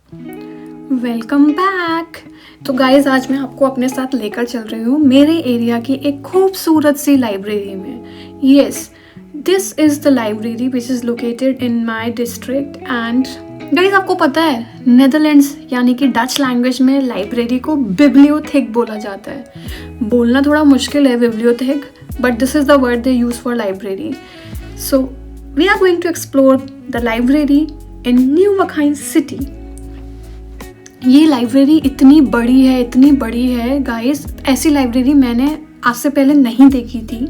Welcome back. तो guys आज मैं आपको अपने साथ लेकर चल रही हूँ मेरे एरिया की एक खूबसूरत सी लाइब्रेरी में। Yes, this is the library which is located in my district. And guys आपको पता है नेदरलैंड्स यानी कि डच लैंग्वेज में लाइब्रेरी को बिब्लियोथेक बोला जाता है। बोलना थोड़ा मुश्किल है बिब्लियोथेक, but this is the word they use for library. So we are going to explore the library in new Wakhine city. ये लाइब्रेरी इतनी बड़ी है गाइस, ऐसी लाइब्रेरी मैंने आज से पहले नहीं देखी थी।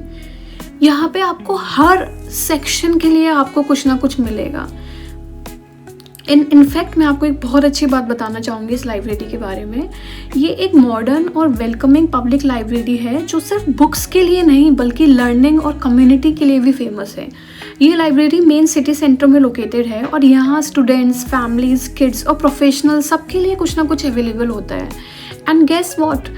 यहाँ पे आपको हर सेक्शन के लिए आपको कुछ ना कुछ मिलेगा। इनफैक्ट मैं आपको एक बहुत अच्छी बात बताना चाहूँगी इस लाइब्रेरी के बारे में। ये एक मॉडर्न और वेलकमिंग पब्लिक लाइब्रेरी है जो सिर्फ बुक्स के लिए नहीं बल्कि लर्निंग और कम्युनिटी के लिए भी फेमस है। ये लाइब्रेरी मेन सिटी सेंटर में लोकेटेड है और यहाँ स्टूडेंट्स, फैमिलीज, किड्स और प्रोफेशनल सबके लिए कुछ ना कुछ अवेलेबल होता है। एंड गेस व्हाट,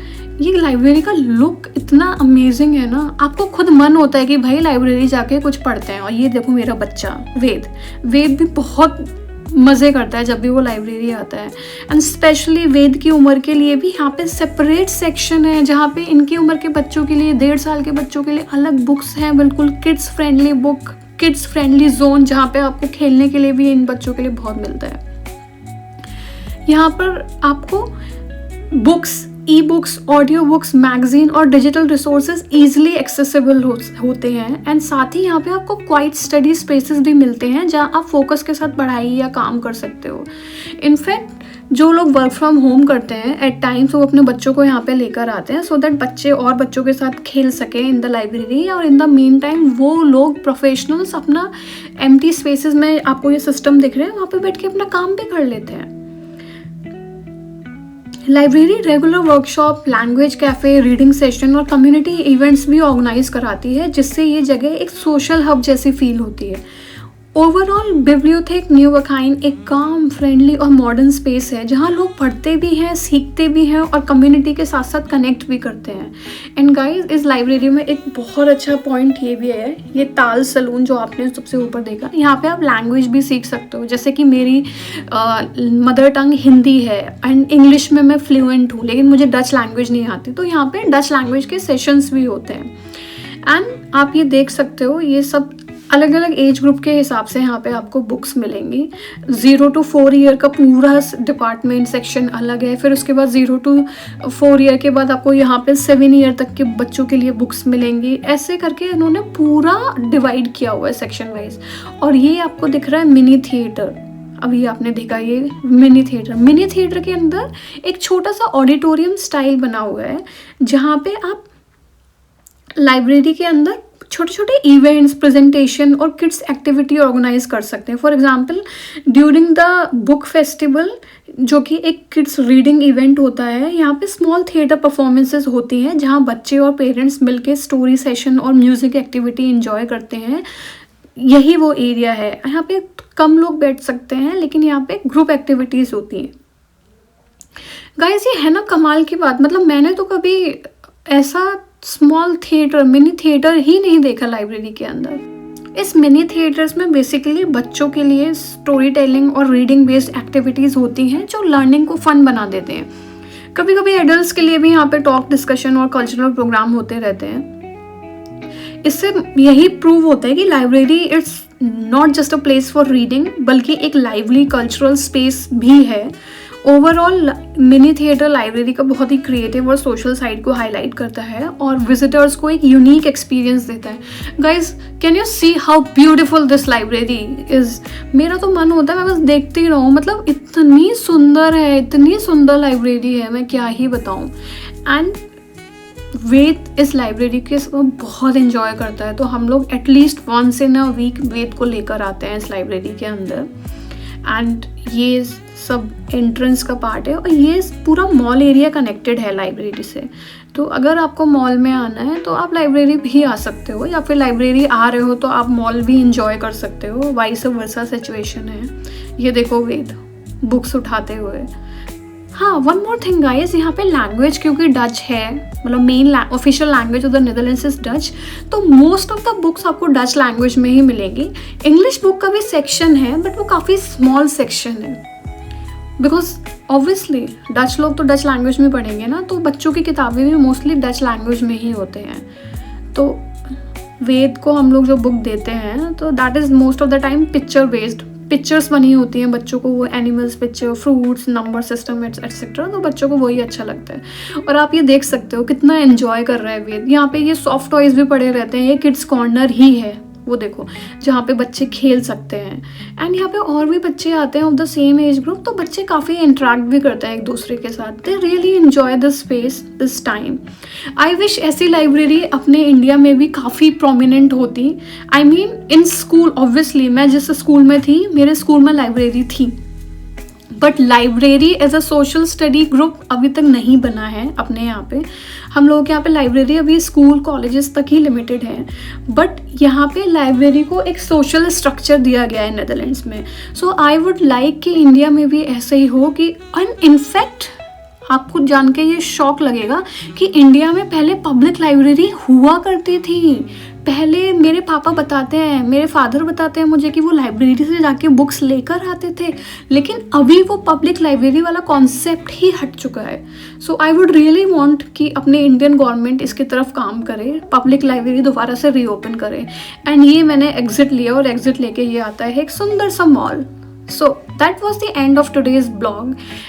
ये लाइब्रेरी का लुक इतना अमेजिंग है ना, आपको खुद मन होता है कि भाई लाइब्रेरी जाके कुछ पढ़ते हैं। और ये देखो मेरा बच्चा वेद भी बहुत मज़े करता है जब भी वो लाइब्रेरी आता है। एंड स्पेशली वेद की उम्र के लिए भी यहाँ पे सेपरेट सेक्शन है जहाँ पे इनकी उम्र के बच्चों के लिए, 1.5 साल के बच्चों के लिए अलग बुक्स हैं, बिल्कुल kids friendly book, kids friendly zone जहाँ पे आपको खेलने के लिए भी इन बच्चों के लिए बहुत मिलता है। यहाँ पर आपको books, e books, audio books, magazine और डिजिटल रिसोर्सेज ईजिली एक्सेसिबल होते हैं। एंड साथ ही यहाँ पे आपको क्वाइट स्टडी स्पेसेस भी मिलते हैं जहाँ आप फोकस के साथ पढ़ाई या काम कर सकते हो। इनफैक्ट जो लोग वर्क फ्रॉम होम करते हैं एट टाइम्स वो अपने बच्चों को यहाँ पे लेकर आते हैं सो दैट बच्चे और बच्चों के साथ खेल सकें इन द लाइब्रेरी। और इन द मीन टाइम वो लोग प्रोफेशनल्स अपना एम्प्टी स्पेसेस में, आपको ये सिस्टम दिख रहे हैं, वहाँ पे बैठ के अपना काम भी कर लेते हैं। Library regular workshop, language cafe, reading session और कम्युनिटी इवेंट्स भी ऑर्गेनाइज कराती है जिससे ये जगह एक सोशल हब जैसी फील होती है। ओवरऑल बिब्लियोथेक न्यू वखाइन एक काम, फ्रेंडली और मॉडर्न स्पेस है जहाँ लोग पढ़ते भी हैं, सीखते भी हैं और कम्युनिटी के साथ साथ कनेक्ट भी करते हैं। एंड गाइस इस लाइब्रेरी में एक बहुत अच्छा पॉइंट ये भी है, ये ताल सलून जो आपने सबसे ऊपर देखा, यहाँ पे आप लैंग्वेज भी सीख सकते हो। जैसे कि मेरी मदर टंग हिंदी है एंड इंग्लिश में मैं फ्लुएंट हूँ, लेकिन मुझे डच लैंग्वेज नहीं आती, तो यहाँ पे डच लैंग्वेज के सेशंस भी होते हैं। एंड आप ये देख सकते हो, ये सब अलग अलग एज ग्रुप के हिसाब से यहाँ पे आपको बुक्स मिलेंगी। 0 to 4 ईयर का पूरा डिपार्टमेंट सेक्शन अलग है, फिर उसके बाद 0 to 4 ईयर के बाद आपको यहाँ पे 7 ईयर तक के बच्चों के लिए बुक्स मिलेंगी। ऐसे करके इन्होंने पूरा डिवाइड किया हुआ है सेक्शन वाइज। और ये आपको दिख रहा है मिनी थिएटर, अभी आपने देखा ये मिनी थिएटर के अंदर एक छोटा सा ऑडिटोरियम स्टाइल बना हुआ है जहाँ पे आप लाइब्रेरी के अंदर छोटे छोटे इवेंट्स, प्रेजेंटेशन और किड्स एक्टिविटी ऑर्गेनाइज कर सकते हैं। For example during the book festival, जो कि एक किड्स रीडिंग इवेंट होता है, यहाँ पे स्मॉल थिएटर परफॉर्मेंसेज होती हैं जहाँ बच्चे और पेरेंट्स मिलके स्टोरी सेशन और म्यूजिक एक्टिविटी एंजॉय करते हैं। यही वो एरिया है, यहाँ पे कम लोग बैठ सकते हैं लेकिन यहाँ पे ग्रुप एक्टिविटीज़ होती हैं। गाइस ये है ना कमाल की बात, मतलब मैंने तो कभी ऐसा स्मॉल थिएटर, मिनी थिएटर ही नहीं देखा लाइब्रेरी के अंदर। इस मिनी थिएटर्स में बेसिकली बच्चों के लिए स्टोरी टेलिंग और रीडिंग बेस्ड एक्टिविटीज़ होती हैं जो लर्निंग को फन बना देते हैं। कभी कभी एडल्ट्स के लिए भी यहाँ पे टॉक, डिस्कशन और कल्चरल प्रोग्राम होते रहते हैं। इससे यही प्रूव होता है कि library it's not just a place for reading बल्कि एक लाइवली कल्चरल स्पेस भी है। ओवरऑल मिनी थिएटर लाइब्रेरी का बहुत ही क्रिएटिव और सोशल साइड को हाईलाइट करता है और विजिटर्स को एक यूनिक एक्सपीरियंस देता है। Guys can you see how beautiful this library is. मेरा तो मन होता है मैं बस देखती रहूँ, मतलब इतनी सुंदर है, इतनी सुंदर लाइब्रेरी है, मैं क्या ही बताऊँ। एंड वेद इस लाइब्रेरी के बहुत इन्जॉय करता है, तो हम लोग at least once in a week Ved को लेकर आते हैं इस लाइब्रेरी के अंदर। एंड ये सब एंट्रेंस का पार्ट है और ये पूरा मॉल एरिया कनेक्टेड है लाइब्रेरी से। तो अगर आपको मॉल में आना है तो आप लाइब्रेरी भी आ सकते हो, या फिर लाइब्रेरी आ रहे हो तो आप मॉल भी इंजॉय कर सकते हो। वाइस वर्सा सिचुएशन है। ये देखो वेद बुक्स उठाते हुए। हाँ, वन मोर थिंग गाइस, यहाँ पे लैंग्वेज क्योंकि डच है, मतलब main official language of the Netherlands is Dutch, तो मोस्ट ऑफ द बुक्स आपको डच लैंग्वेज में ही मिलेंगी। इंग्लिश बुक का भी सेक्शन है बट वो काफ़ी स्मॉल सेक्शन है। बिकॉज ऑब्वियसली डच लोग तो डच लैंग्वेज में पढ़ेंगे ना, तो बच्चों की किताबें भी मोस्टली डच लैंग्वेज में ही होते हैं। तो वेद को हम लोग जो बुक देते हैं तो that is most of the time picture based, pictures बनी होती हैं बच्चों को, वो animals picture, fruits, number system etcetera, तो बच्चों को वही अच्छा लगता है। और आप ये देख सकते हो कितना एन्जॉय कर रहा है वेद। यहाँ पे ये सॉफ्ट टॉयज़ भी पड़े रहते हैं, ये किड्स कॉर्नर ही है वो देखो, जहाँ पे बच्चे खेल सकते हैं। एंड यहाँ पे और भी बच्चे आते हैं of the same age group, तो बच्चे काफ़ी इंटरेक्ट भी करते हैं एक दूसरे के साथ। They really enjoy this space, this time. I wish ऐसी लाइब्रेरी अपने इंडिया में भी काफ़ी प्रोमिनेंट होती। I mean in school, obviously मैं जिस स्कूल में थी, मेरे स्कूल में लाइब्रेरी थी, but library as a social study group अभी तक नहीं बना है अपने यहाँ पे। हम लोग के यहाँ पे लाइब्रेरी अभी स्कूल कॉलेजेस तक ही लिमिटेड है, बट यहाँ पे लाइब्रेरी को एक सोशल स्ट्रक्चर दिया गया है नेदरलैंड्स में। सो आई वुड लाइक कि इंडिया में भी ऐसे ही हो कि, एंड इनफैक्ट आपको जान के ये शॉक लगेगा कि इंडिया में पहले पब्लिक लाइब्रेरी हुआ करती थी। पहले मेरे पापा बताते हैं, मेरे फादर बताते हैं मुझे कि वो लाइब्रेरी से जाके बुक्स लेकर आते थे, लेकिन अभी वो पब्लिक लाइब्रेरी वाला कॉन्सेप्ट ही हट चुका है। सो आई वुड रियली वांट कि अपने इंडियन गवर्नमेंट इसकी तरफ काम करे, पब्लिक लाइब्रेरी दोबारा से रीओपन करे। एंड ये मैंने एग्जिट लिया और एग्जिट लेके ये आता है एक सुंदर सा mall. So that was the end of today's blog.